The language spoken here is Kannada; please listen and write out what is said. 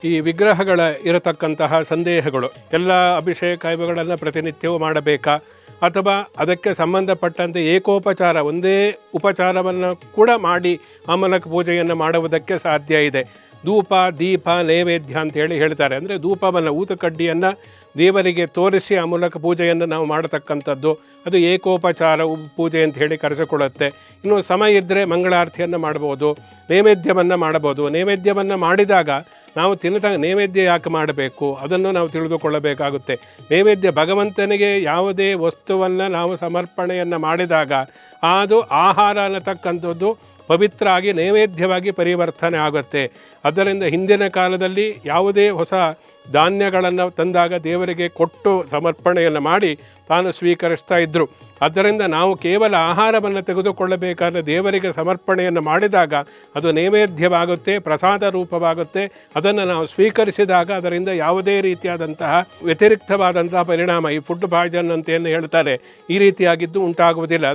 ಈ ವಿಗ್ರಹಗಳ ಇರತಕ್ಕಂತಹ ಸಂದೇಹಗಳು, ಎಲ್ಲ ಅಭಿಷೇಕ ಇವುಗಳನ್ನು ಪ್ರತಿನಿತ್ಯವೂ ಮಾಡಬೇಕಾ ಅಥವಾ ಅದಕ್ಕೆ ಸಂಬಂಧಪಟ್ಟಂತೆ ಏಕೋಪಚಾರ ಒಂದೇ ಉಪಚಾರವನ್ನು ಕೂಡ ಮಾಡಿ ಆ ಮೂಲಕ ಪೂಜೆಯನ್ನು ಮಾಡುವುದಕ್ಕೆ ಸಾಧ್ಯ ಇದೆ. ಧೂಪ ದೀಪ ನೈವೇದ್ಯ ಅಂತ ಹೇಳ್ತಾರೆ. ಅಂದರೆ ಧೂಪವನ್ನು ಊತಕಡ್ಡಿಯನ್ನು ದೇವರಿಗೆ ತೋರಿಸಿ ಆ ಮೂಲಕ ಪೂಜೆಯನ್ನು ನಾವು ಮಾಡತಕ್ಕಂಥದ್ದು, ಅದು ಏಕೋಪಚಾರ ಪೂಜೆ ಅಂತ ಕರೆಸಿಕೊಳ್ಳುತ್ತೆ. ಇನ್ನು ಸಮಯ ಇದ್ದರೆ ಮಂಗಳಾರತಿಯನ್ನು ಮಾಡ್ಬೋದು, ನೈವೇದ್ಯವನ್ನು ಮಾಡಬಹುದು. ನೈವೇದ್ಯವನ್ನು ಮಾಡಿದಾಗ ನಾವು ನೈವೇದ್ಯ ಯಾಕೆ ಮಾಡಬೇಕು ಅದನ್ನು ನಾವು ತಿಳಿದುಕೊಳ್ಳಬೇಕಾಗುತ್ತೆ. ನೈವೇದ್ಯ ಭಗವಂತನಿಗೆ ಯಾವುದೇ ವಸ್ತುವನ್ನು ನಾವು ಸಮರ್ಪಣೆಯನ್ನು ಮಾಡಿದಾಗ ಅದು ಆಹಾರ ಅನ್ನತಕ್ಕಂಥದ್ದು ಪವಿತ್ರ ಆಗಿ ನೈವೇದ್ಯವಾಗಿ ಪರಿವರ್ತನೆ ಆಗುತ್ತೆ. ಅದರಿಂದ ಹಿಂದಿನ ಕಾಲದಲ್ಲಿ ಯಾವುದೇ ಹೊಸ ಧಾನ್ಯಗಳನ್ನು ತಂದಾಗ ದೇವರಿಗೆ ಕೊಟ್ಟು ಸಮರ್ಪಣೆಯನ್ನು ಮಾಡಿ ತಾನು ಸ್ವೀಕರಿಸ್ತಾ ಇದ್ದರು. ಆದ್ದರಿಂದ ನಾವು ಕೇವಲ ಆಹಾರವನ್ನು ತೆಗೆದುಕೊಳ್ಳಬೇಕಾದ್ರೆ ದೇವರಿಗೆ ಸಮರ್ಪಣೆಯನ್ನು ಮಾಡಿದಾಗ ಅದು ನೈವೇದ್ಯವಾಗುತ್ತೆ, ಪ್ರಸಾದ ರೂಪವಾಗುತ್ತೆ. ಅದನ್ನು ನಾವು ಸ್ವೀಕರಿಸಿದಾಗ ಅದರಿಂದ ಯಾವುದೇ ರೀತಿಯಾದಂತಹ ವ್ಯತಿರಿಕ್ತವಾದಂತಹ ಪರಿಣಾಮ, ಈ ಫುಡ್ ಪಾಯ್ಸನ್ ಅಂತ ಹೇಳ್ತಾರೆ, ಈ ರೀತಿಯಾಗಿದ್ದು ಉಂಟಾಗುವುದಿಲ್ಲ.